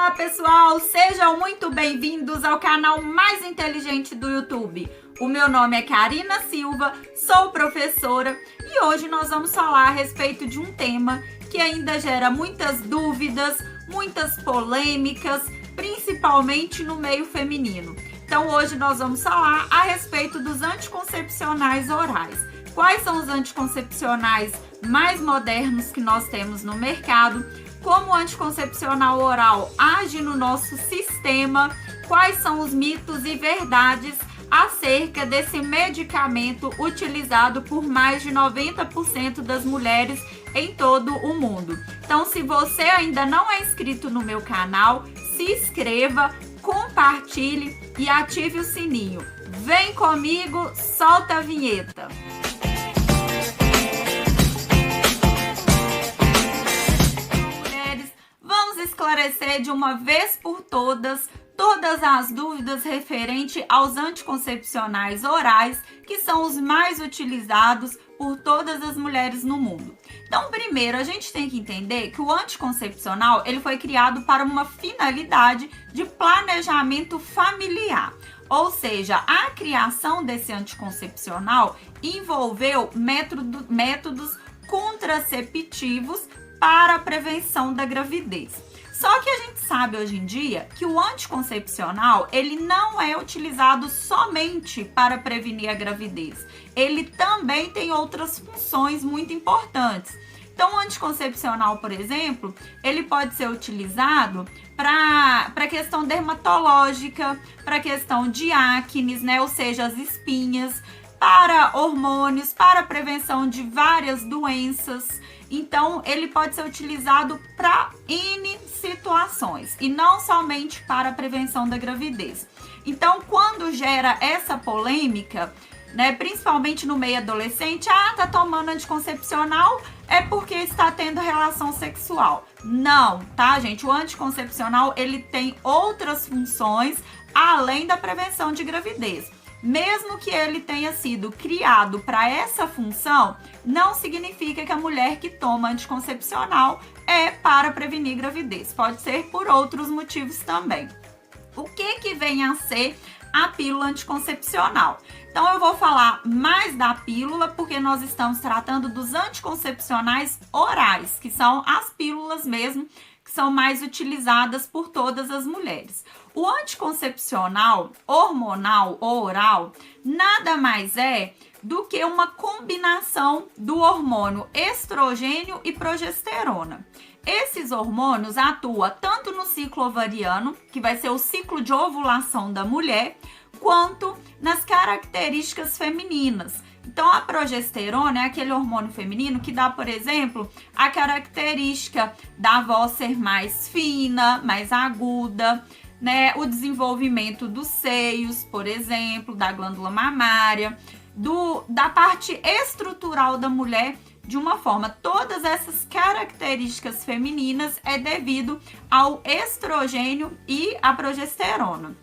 Olá pessoal, sejam muito bem-vindos ao canal mais inteligente do YouTube. O meu nome é Karina Silva, sou professora e hoje nós vamos falar a respeito de um tema que ainda gera muitas dúvidas, muitas polêmicas, principalmente no meio feminino. Então hoje nós vamos falar a respeito dos anticoncepcionais orais. Quais são os anticoncepcionais mais modernos que nós temos no mercado? Como o anticoncepcional oral age no nosso sistema? Quais são os mitos e verdades acerca desse medicamento utilizado por mais de 90% das mulheres em todo o mundo? Então, se você ainda não é inscrito no meu canal, se inscreva, compartilhe e ative o sininho. Vem comigo, solta a vinheta! Esclarecer de uma vez por todas as dúvidas referentes aos anticoncepcionais orais, que são os mais utilizados por todas as mulheres no mundo. Então, primeiro, a gente tem que entender que o anticoncepcional ele foi criado para uma finalidade de planejamento familiar. Ou seja, a criação desse anticoncepcional envolveu métodos contraceptivos para a prevenção da gravidez. Só que a gente sabe hoje em dia que o anticoncepcional ele não é utilizado somente para prevenir a gravidez. Ele também tem outras funções muito importantes. Então, o anticoncepcional, por exemplo, ele pode ser utilizado para questão dermatológica, para questão de acnes, né? Ou seja, as espinhas, para hormônios, para prevenção de várias doenças. Então, ele pode ser utilizado para N situações e não somente para a prevenção da gravidez. Então, quando gera essa polêmica, né, principalmente no meio adolescente, tá tomando anticoncepcional é porque está tendo relação sexual. Não, tá, gente? O anticoncepcional, ele tem outras funções além da prevenção de gravidez. Mesmo que ele tenha sido criado para essa função, não significa que a mulher que toma anticoncepcional é para prevenir gravidez. Pode ser por outros motivos também. O que vem a ser a pílula anticoncepcional? Então, eu vou falar mais da pílula, porque nós estamos tratando dos anticoncepcionais orais, que são as pílulas mesmo, que são mais utilizadas por todas as mulheres. O anticoncepcional hormonal ou oral nada mais é do que uma combinação do hormônio estrogênio e progesterona. Esses hormônios atuam tanto no ciclo ovariano, que vai ser o ciclo de ovulação da mulher, quanto nas características femininas. Então, a progesterona é aquele hormônio feminino que dá, por exemplo, a característica da voz ser mais fina, mais aguda, né? O desenvolvimento dos seios, por exemplo, da glândula mamária, da parte estrutural da mulher, de uma forma. Todas essas características femininas é devido ao estrogênio e à progesterona.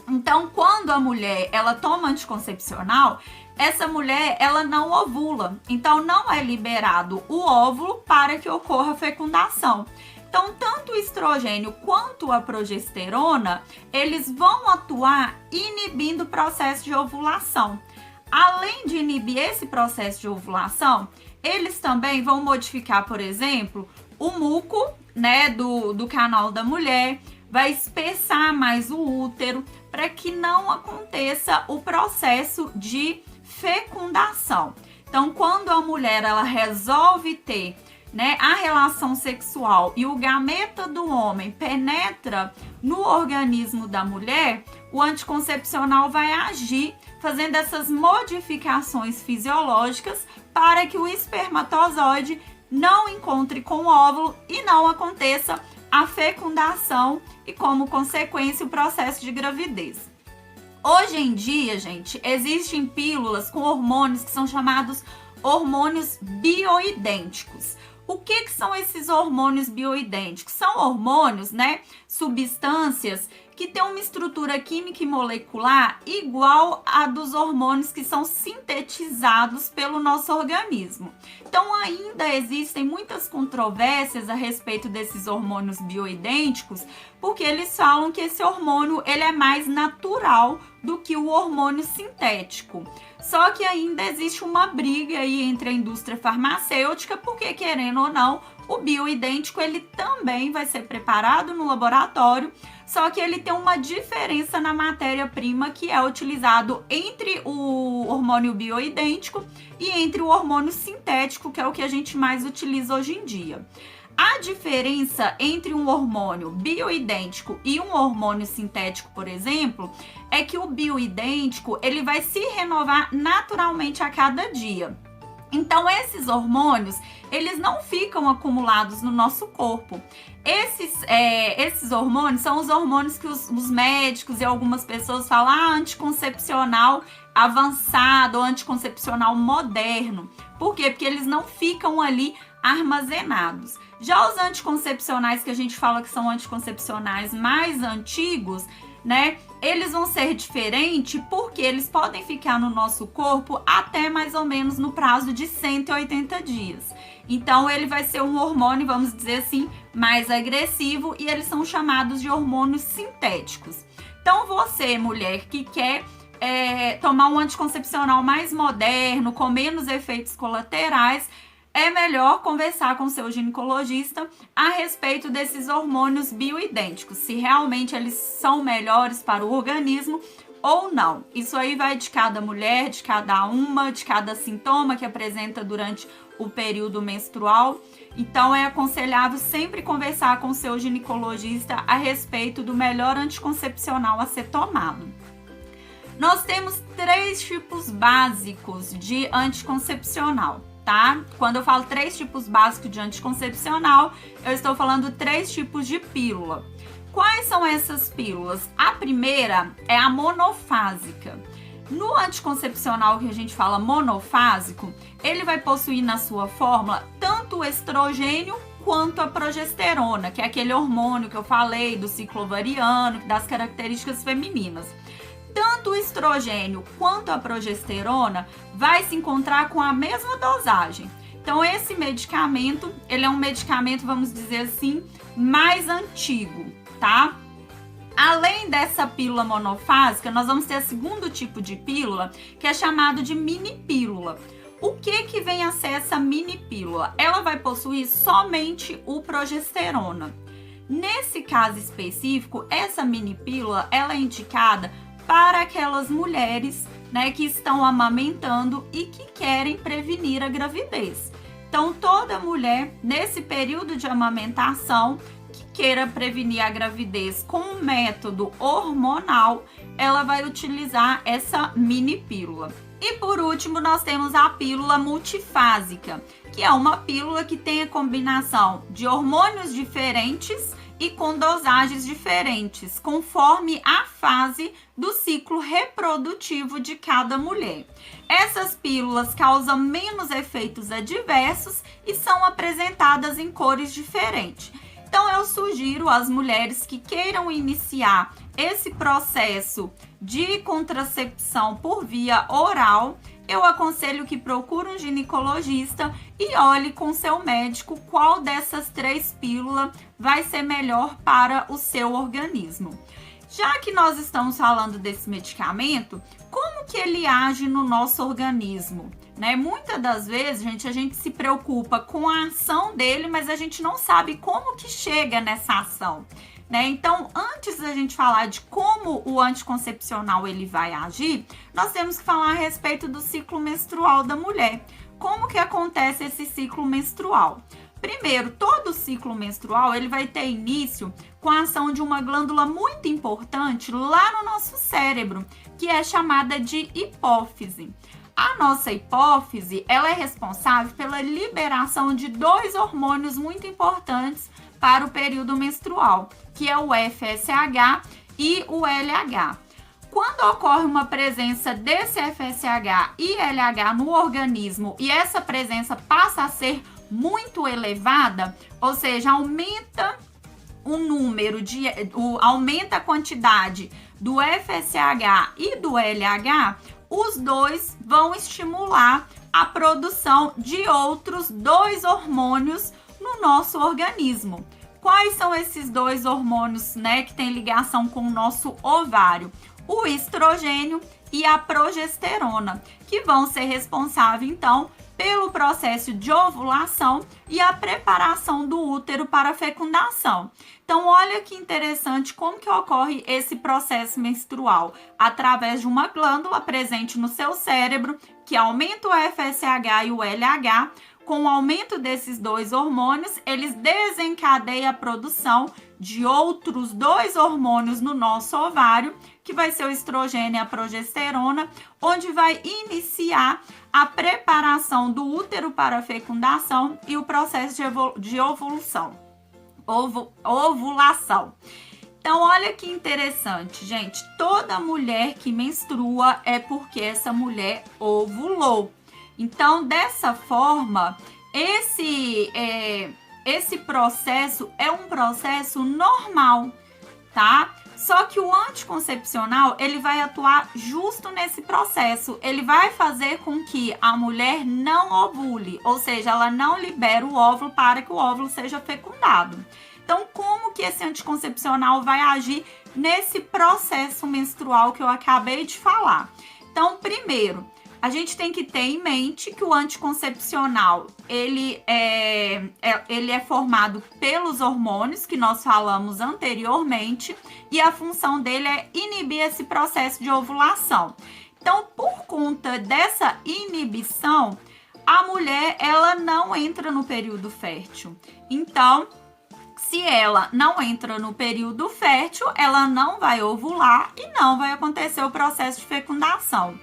Então, quando a mulher ela toma anticoncepcional, essa mulher ela não ovula. Então, não é liberado o óvulo para que ocorra a fecundação. Então, tanto o estrogênio quanto a progesterona, eles vão atuar inibindo o processo de ovulação. Além de inibir esse processo de ovulação, eles também vão modificar, por exemplo, o muco, né, do canal da mulher, vai espessar mais o útero para que não aconteça o processo de fecundação. Então, quando a mulher ela resolve ter, né, a relação sexual e o gameta do homem penetra no organismo da mulher, o anticoncepcional vai agir fazendo essas modificações fisiológicas para que o espermatozoide não encontre com o óvulo e não aconteça a fecundação e, como consequência, o processo de gravidez. Hoje em dia, gente, existem pílulas com hormônios que são chamados hormônios bioidênticos. O que são esses hormônios bioidênticos? São hormônios, né, substâncias que tem uma estrutura química e molecular igual à dos hormônios que são sintetizados pelo nosso organismo. Então, ainda existem muitas controvérsias a respeito desses hormônios bioidênticos, porque eles falam que esse hormônio ele é mais natural do que o hormônio sintético. Só que ainda existe uma briga aí entre a indústria farmacêutica, porque, querendo ou não, o bioidêntico ele também vai ser preparado no laboratório, só que ele tem uma diferença na matéria-prima que é utilizado entre o hormônio bioidêntico e entre o hormônio sintético, que é o que a gente mais utiliza hoje em dia. A diferença entre um hormônio bioidêntico e um hormônio sintético, por exemplo, é que o bioidêntico ele vai se renovar naturalmente a cada dia. Então, esses hormônios, eles não ficam acumulados no nosso corpo. Esses hormônios são os hormônios que os médicos e algumas pessoas falam anticoncepcional avançado ou anticoncepcional moderno. Por quê? Porque eles não ficam ali armazenados. Já os anticoncepcionais que a gente fala que são anticoncepcionais mais antigos, né? Eles vão ser diferentes porque eles podem ficar no nosso corpo até mais ou menos no prazo de 180 dias. Então, ele vai ser um hormônio, vamos dizer assim, mais agressivo e eles são chamados de hormônios sintéticos. Então, você, mulher, que quer tomar um anticoncepcional mais moderno, com menos efeitos colaterais, é melhor conversar com seu ginecologista a respeito desses hormônios bioidênticos, se realmente eles são melhores para o organismo ou não. Isso aí vai de cada mulher, de cada uma, de cada sintoma que apresenta durante o período menstrual. Então, é aconselhável sempre conversar com seu ginecologista a respeito do melhor anticoncepcional a ser tomado. Nós temos 3 tipos básicos de anticoncepcional. Tá? Quando eu falo 3 tipos básicos de anticoncepcional, eu estou falando 3 tipos de pílula. Quais são essas pílulas? A primeira é a monofásica. No anticoncepcional que a gente fala monofásico, ele vai possuir na sua fórmula tanto o estrogênio quanto a progesterona, que é aquele hormônio que eu falei do ciclo ovariano, das características femininas. Tanto o estrogênio quanto a progesterona vai se encontrar com a mesma dosagem. Então, esse medicamento, ele é um medicamento, vamos dizer assim, mais antigo, tá? Além dessa pílula monofásica, nós vamos ter o segundo tipo de pílula, que é chamado de mini pílula. O que vem a ser essa mini pílula? Ela vai possuir somente o progesterona. Nesse caso específico, essa mini pílula, ela é indicada para aquelas mulheres, né, que estão amamentando e que querem prevenir a gravidez. Então, toda mulher, nesse período de amamentação, que queira prevenir a gravidez com um método hormonal, ela vai utilizar essa mini pílula. E por último, nós temos a pílula multifásica, que é uma pílula que tem a combinação de hormônios diferentes e com dosagens diferentes, conforme a fase do ciclo reprodutivo de cada mulher. Essas pílulas causam menos efeitos adversos e são apresentadas em cores diferentes. Então, eu sugiro às mulheres que queiram iniciar esse processo de contracepção por via oral, eu aconselho que procure um ginecologista e olhe com seu médico qual dessas 3 pílulas vai ser melhor para o seu organismo. Já que nós estamos falando desse medicamento, como que ele age no nosso organismo? Né? Muitas das vezes, gente, a gente se preocupa com a ação dele, mas a gente não sabe como que chega nessa ação. Né? Então, antes da gente falar de como o anticoncepcional ele vai agir, nós temos que falar a respeito do ciclo menstrual da mulher. Como que acontece esse ciclo menstrual? Primeiro, todo o ciclo menstrual ele vai ter início com a ação de uma glândula muito importante lá no nosso cérebro, que é chamada de hipófise. A nossa hipófise ela é responsável pela liberação de 2 hormônios muito importantes para o período menstrual, que é o FSH e o LH. Quando ocorre uma presença desse FSH e LH no organismo e essa presença passa a ser muito elevada, ou seja, aumenta aumenta a quantidade do FSH e do LH, os dois vão estimular a produção de outros 2 hormônios no nosso organismo. Quais são esses 2 hormônios, né, que têm ligação com o nosso ovário? O estrogênio e a progesterona, que vão ser responsáveis, então, pelo processo de ovulação e a preparação do útero para a fecundação. Então, olha que interessante como que ocorre esse processo menstrual. Através de uma glândula presente no seu cérebro, que aumenta o FSH e o LH. Com o aumento desses 2 hormônios, eles desencadeiam a produção de outros 2 hormônios no nosso ovário, que vai ser o estrogênio e a progesterona, onde vai iniciar a preparação do útero para a fecundação e o processo de ovulação. Então, olha que interessante, gente. Toda mulher que menstrua é porque essa mulher ovulou. Então, dessa forma, esse processo é um processo normal, tá? Só que o anticoncepcional, ele vai atuar justo nesse processo. Ele vai fazer com que a mulher não ovule, ou seja, ela não libera o óvulo para que o óvulo seja fecundado. Então, como que esse anticoncepcional vai agir nesse processo menstrual que eu acabei de falar? Então, primeiro, a gente tem que ter em mente que o anticoncepcional, ele é formado pelos hormônios que nós falamos anteriormente e a função dele é inibir esse processo de ovulação. Então, por conta dessa inibição, a mulher, ela não entra no período fértil. Então, se ela não entra no período fértil, ela não vai ovular e não vai acontecer o processo de fecundação.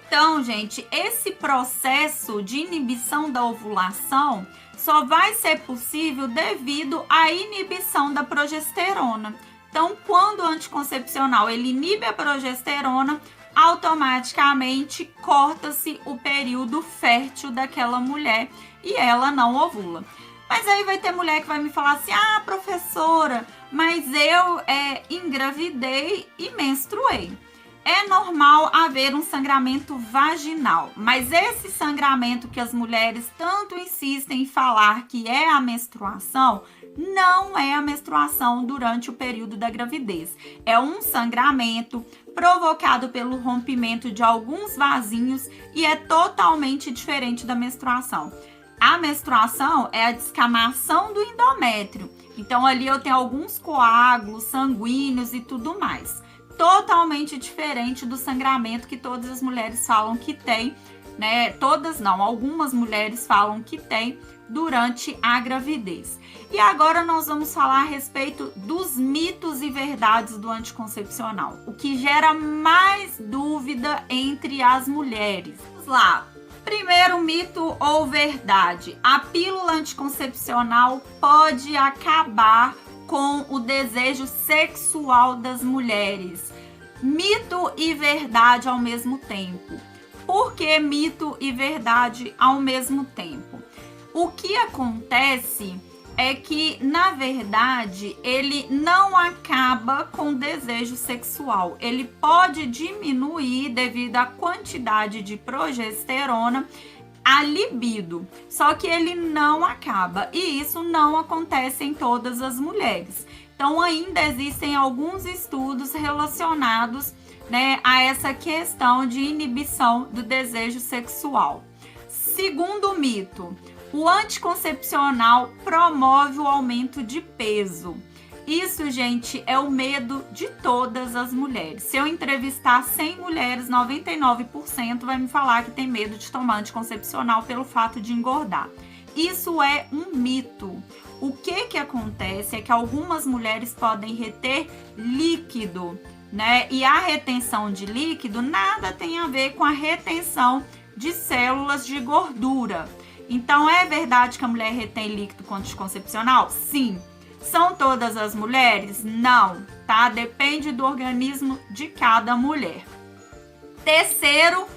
Então, gente, esse processo de inibição da ovulação só vai ser possível devido à inibição da progesterona. Então, quando o anticoncepcional ele inibe a progesterona, automaticamente corta-se o período fértil daquela mulher e ela não ovula. Mas aí vai ter mulher que vai me falar assim: ah, professora, mas eu engravidei e menstruei. É normal haver um sangramento vaginal, mas esse sangramento que as mulheres tanto insistem em falar que é a menstruação, não é a menstruação durante o período da gravidez. É um sangramento provocado pelo rompimento de alguns vasinhos e é totalmente diferente da menstruação. A menstruação é a descamação do endométrio. Então, ali eu tenho alguns coágulos sanguíneos e tudo mais. Totalmente diferente do sangramento que todas as mulheres falam que tem, né? Todas não, algumas mulheres falam que tem durante a gravidez. E agora nós vamos falar a respeito dos mitos e verdades do anticoncepcional, o que gera mais dúvida entre as mulheres. Vamos lá. Primeiro mito ou verdade: a pílula anticoncepcional pode acabar com o desejo sexual das mulheres. Mito e verdade ao mesmo tempo. Por que mito e verdade ao mesmo tempo? O que acontece é que, na verdade, ele não acaba com o desejo sexual. Ele pode diminuir devido à quantidade de progesterona, a libido, só que ele não acaba, e isso não acontece em todas as mulheres. Então, ainda existem alguns estudos relacionados, né, a essa questão de inibição do desejo sexual. Segundo mito: o anticoncepcional promove o aumento de peso. Isso, gente, é o medo de todas as mulheres. Se eu entrevistar 100 mulheres, 99% vai me falar que tem medo de tomar anticoncepcional pelo fato de engordar. Isso é um mito. O que acontece é que algumas mulheres podem reter líquido, né? E a retenção de líquido nada tem a ver com a retenção de células de gordura. Então, é verdade que a mulher retém líquido com anticoncepcional? Sim. São todas as mulheres? Não, tá? Depende do organismo de cada mulher. Terceiro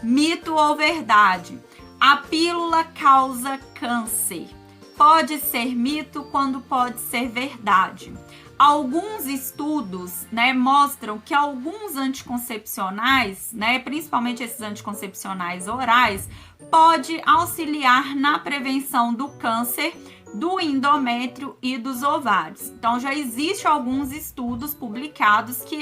mito ou verdade: a pílula causa câncer. Pode ser mito quando pode ser verdade. alguns estudos, né, mostram que alguns anticoncepcionais, né, principalmente esses anticoncepcionais orais, pode auxiliar na prevenção do câncer do endométrio e dos ovários. Então já existe alguns estudos publicados que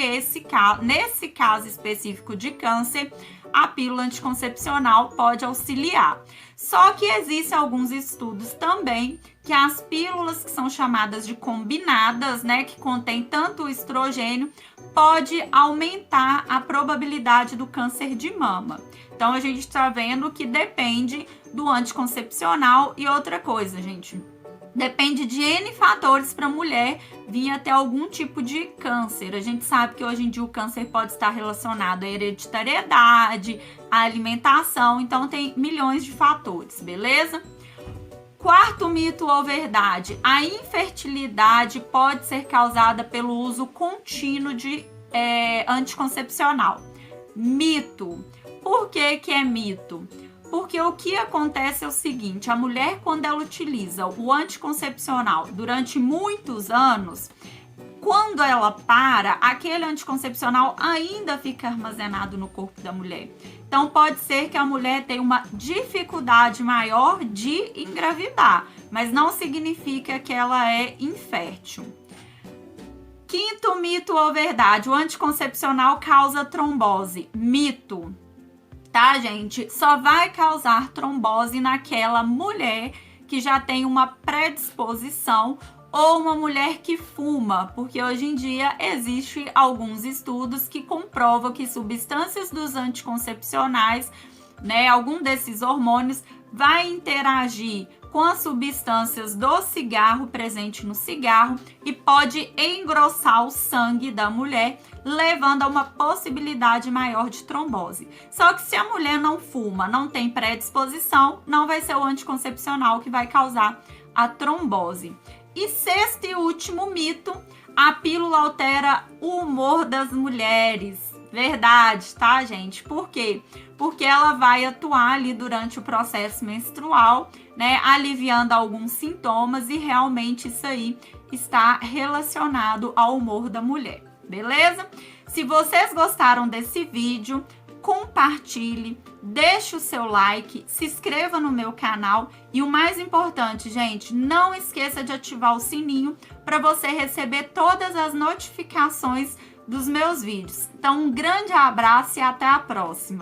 nesse caso específico de câncer, a pílula anticoncepcional pode auxiliar. Só que existem alguns estudos também que as pílulas que são chamadas de combinadas, né, que contém tanto o estrogênio, pode aumentar a probabilidade do câncer de mama. Então a gente está vendo que depende do anticoncepcional. E outra coisa, gente, depende de N fatores para a mulher vir a ter algum tipo de câncer. A gente sabe que hoje em dia o câncer pode estar relacionado à hereditariedade, à alimentação, então tem milhões de fatores, beleza? Quarto mito ou verdade: a infertilidade pode ser causada pelo uso contínuo de anticoncepcional. Mito. Por que é mito? Porque o que acontece é o seguinte: a mulher, quando ela utiliza o anticoncepcional durante muitos anos, quando ela para, aquele anticoncepcional ainda fica armazenado no corpo da mulher. Então pode ser que a mulher tenha uma dificuldade maior de engravidar, mas não significa que ela é infértil. Quinto mito ou verdade: o anticoncepcional causa trombose. Mito. Tá, gente? Só vai causar trombose naquela mulher que já tem uma predisposição ou uma mulher que fuma, porque hoje em dia existem alguns estudos que comprovam que substâncias dos anticoncepcionais, né, algum desses hormônios vai interagir com as substâncias do cigarro presente no cigarro e pode engrossar o sangue da mulher, levando a uma possibilidade maior de trombose. Só que se a mulher não fuma, não tem predisposição, não vai ser o anticoncepcional que vai causar a trombose. E sexto e último mito: a pílula altera o humor das mulheres. Verdade, tá, gente? Por quê? Porque ela vai atuar ali durante o processo menstrual, né, aliviando alguns sintomas, e realmente isso aí está relacionado ao humor da mulher, beleza? Se vocês gostaram desse vídeo, compartilhe, deixe o seu like, se inscreva no meu canal e o mais importante, gente, não esqueça de ativar o sininho para você receber todas as notificações dos meus vídeos. Então, um grande abraço e até a próxima!